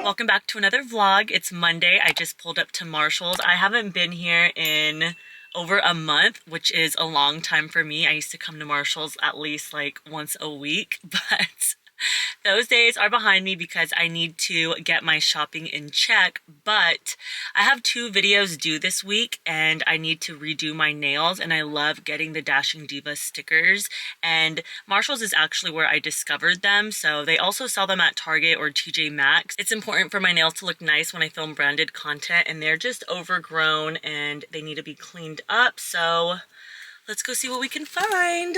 Welcome back to another vlog. It's Monday. I just pulled up to Marshall's. I haven't been here in over a month, which is a long time for me. I used to come to Marshall's at least like once a week, but those days are behind me because I need to get my shopping in check. But I have 2 videos due this week and I need to redo my nails, and I love getting the Dashing Diva stickers, and Marshall's is actually where I discovered them. So they also sell them at Target or TJ Maxx. It's important for my nails to look nice when I film branded content, and they're just overgrown and they need to be cleaned up. So let's go see what we can find.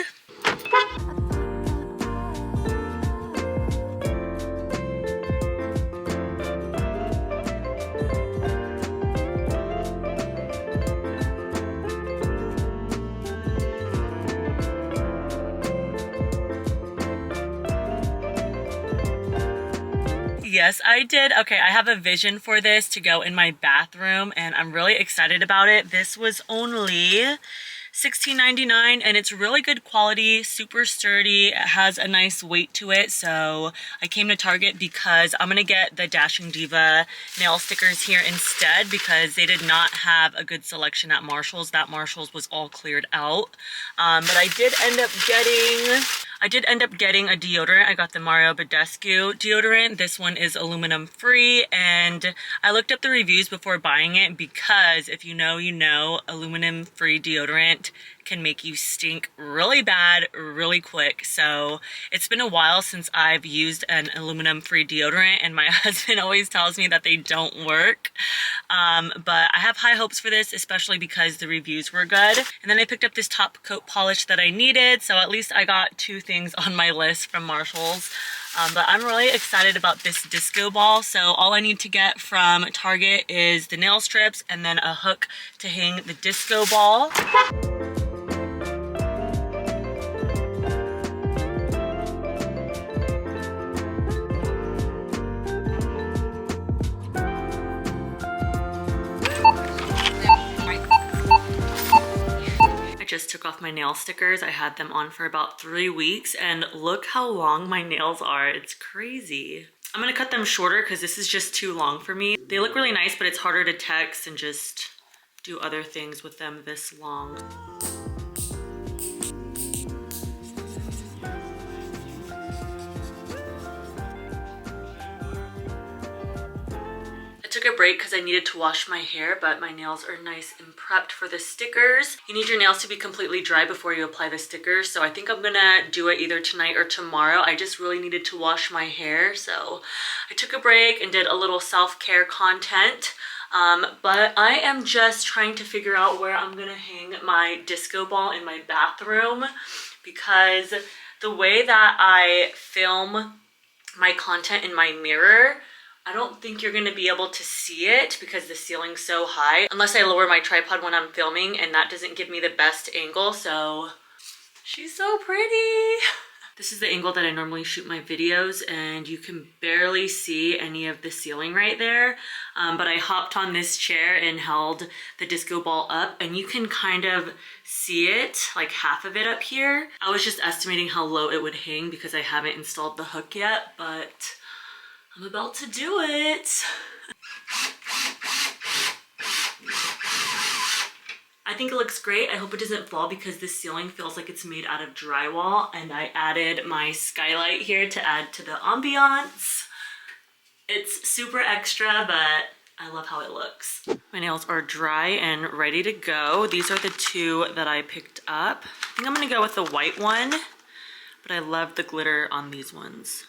Yes, I did. Okay, I have a vision for this to go in my bathroom and I'm really excited about it. This was only $16.99 and it's really good quality, super sturdy. It has a nice weight to it. So I came to Target because I'm gonna get the Dashing Diva nail stickers here instead, because they did not have a good selection at Marshall's. That Marshall's was all cleared out. But I did end up getting a deodorant. I got the Mario Badescu deodorant. This one is aluminum free, and I looked up the reviews before buying it because if you know, you know, aluminum free deodorant can make you stink really bad really quick. So it's been a while since I've used an aluminum free deodorant, and my husband always tells me that they don't work. But I have high hopes for this, especially because the reviews were good. And then I picked up this top coat polish that I needed, so at least I got 2 things on my list from Marshall's. But I'm really excited about this disco ball. So all I need to get from Target is the nail strips and then a hook to hang the disco ball. Just took off my nail stickers. I had them on for about 3 weeks and look how long my nails are. It's crazy. I'm gonna cut them shorter because this is just too long for me. They look really nice, but it's harder to text and just do other things with them this long. Took a break because I needed to wash my hair, but my nails are nice and prepped for the stickers. You need your nails to be completely dry before you apply the stickers, so I think I'm gonna do it either tonight or tomorrow. I just really needed to wash my hair, so I took a break and did a little self-care content. But I am just trying to figure out where I'm gonna hang my disco ball in my bathroom, because the way that I film my content in my mirror, I don't think you're gonna be able to see it because the ceiling's so high, unless I lower my tripod when I'm filming, and that doesn't give me the best angle. So she's so pretty. This is the angle that I normally shoot my videos, and you can barely see any of the ceiling right there. But I hopped on this chair and held the disco ball up, and you can kind of see it, like half of it up here. I was just estimating how low it would hang because I haven't installed the hook yet, but I'm about to do it. I think it looks great. I hope it doesn't fall because this ceiling feels like it's made out of drywall, and I added my skylight here to add to the ambiance. It's super extra, but I love how it looks. My nails are dry and ready to go. These are the 2 that I picked up. I think I'm gonna go with the white one, but I love the glitter on these ones.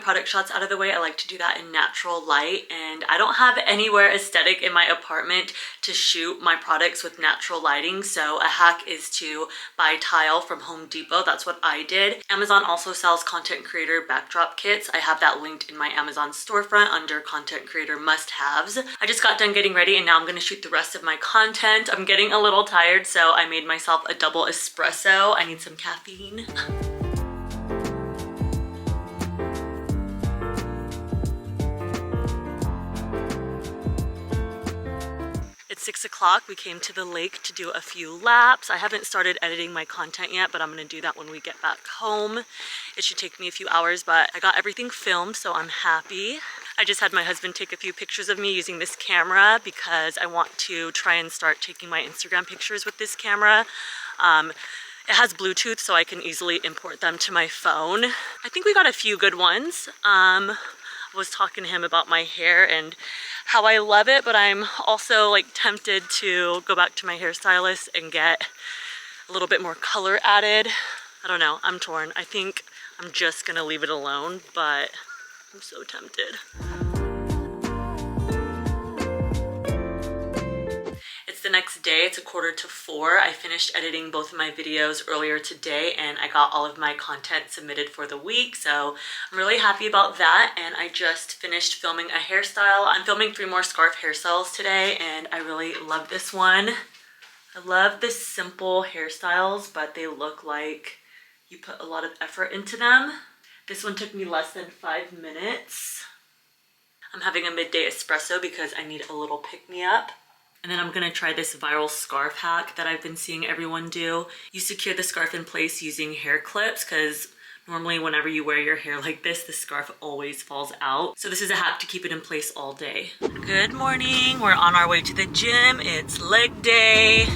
product shots out of the way, I like to do that in natural light, and I don't have anywhere aesthetic in my apartment to shoot my products with natural lighting, so a hack is to buy tile from Home Depot. That's what I did. Amazon also sells content creator backdrop kits. I have that linked in my Amazon storefront under content creator must-haves. I just got done getting ready and now I'm going to shoot the rest of my content. I'm getting a little tired, so I made myself a double espresso. I need some caffeine. It's 6 o'clock. We came to the lake to do a few laps. I haven't started editing my content yet, but I'm gonna do that when we get back home. It should take me a few hours, but I got everything filmed, so I'm happy. I just had my husband take a few pictures of me using this camera because I want to try and start taking my Instagram pictures with this camera. It has Bluetooth, so I can easily import them to my phone. I think we got a few good ones. I was talking to him about my hair and how I love it, but I'm also like tempted to go back to my hairstylist and get a little bit more color added. I don't know, I'm torn. I think I'm just gonna leave it alone, but I'm so tempted. The next day, it's 3:45. I finished editing both of my videos earlier today and I got all of my content submitted for the week, so I'm really happy about that. And I just finished filming a hairstyle. I'm filming 3 more scarf hairstyles today and I really love this one. I love the simple hairstyles, but they look like you put a lot of effort into them. This one took me less than 5 minutes. I'm having a midday espresso because I need a little pick-me-up. And then I'm gonna try this viral scarf hack that I've been seeing everyone do. You secure the scarf in place using hair clips because normally whenever you wear your hair like this, the scarf always falls out. So this is a hack to keep it in place all day. Good morning, we're on our way to the gym. It's leg day.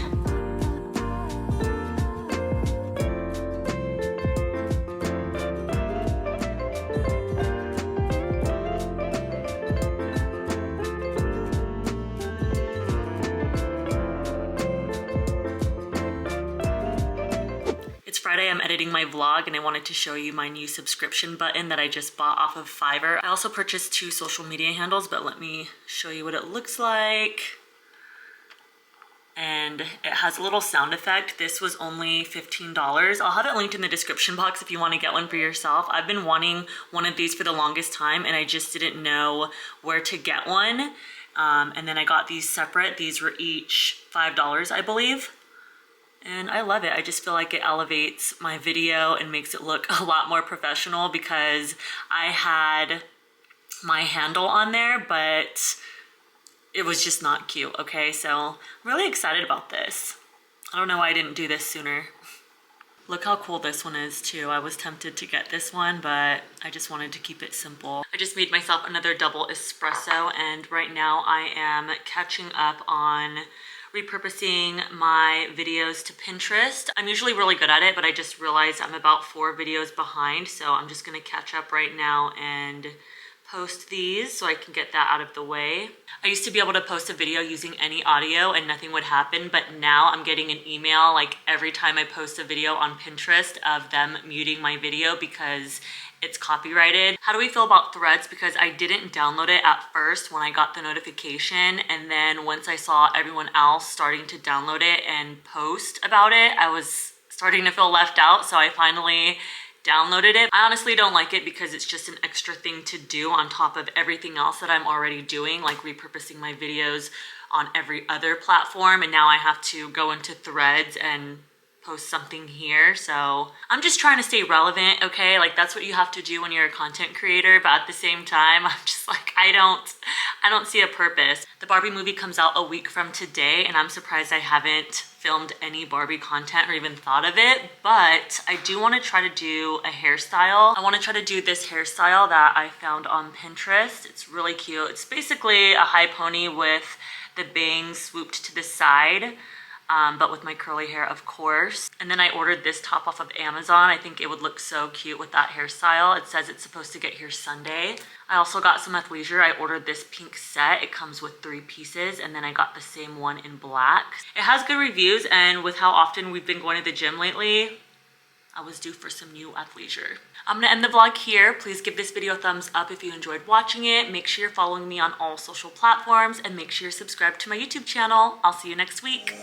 Friday, I'm editing my vlog and I wanted to show you my new subscription button that I just bought off of Fiverr. I also purchased 2 social media handles, but let me show you what it looks like. And it has a little sound effect. This was only $15. I'll have it linked in the description box if you want to get one for yourself. I've been wanting one of these for the longest time and I just didn't know where to get one. And then I got these separate. These were each $5, I believe. And I love it. I just feel like it elevates my video and makes it look a lot more professional because I had my handle on there, but it was just not cute, okay? So I'm really excited about this. I don't know why I didn't do this sooner. Look how cool this one is too. I was tempted to get this one, but I just wanted to keep it simple. I just made myself another double espresso and right now I am catching up on repurposing my videos to Pinterest. I'm usually really good at it, but I just realized I'm about 4 videos behind, so I'm just gonna catch up right now and post these so I can get that out of the way. I used to be able to post a video using any audio and nothing would happen, but now I'm getting an email like every time I post a video on Pinterest of them muting my video because it's copyrighted. How do we feel about Threads? Because I didn't download it at first when I got the notification, and then once I saw everyone else starting to download it and post about it, I was starting to feel left out, so I finally downloaded it. I honestly don't like it because it's just an extra thing to do on top of everything else that I'm already doing, like repurposing my videos on every other platform, and now I have to go into Threads and post something here. So I'm just trying to stay relevant, okay? Like that's what you have to do when you're a content creator, but at the same time, I'm just like, I don't see a purpose. The Barbie movie comes out a week from today and I'm surprised I haven't filmed any Barbie content or even thought of it, but I do want to try to do a hairstyle. I want to try to do this hairstyle that I found on Pinterest. It's really cute. It's basically a high pony with the bangs swooped to the side. But with my curly hair, of course. And then I ordered this top off of Amazon. I think it would look so cute with that hairstyle. It says it's supposed to get here Sunday. I also got some athleisure. I ordered this pink set. It comes with 3 pieces, and then I got the same one in black. It has good reviews, and with how often we've been going to the gym lately, I was due for some new athleisure. I'm gonna end the vlog here. Please give this video a thumbs up if you enjoyed watching it. Make sure you're following me on all social platforms and make sure you're subscribed to my YouTube channel. I'll see you next week.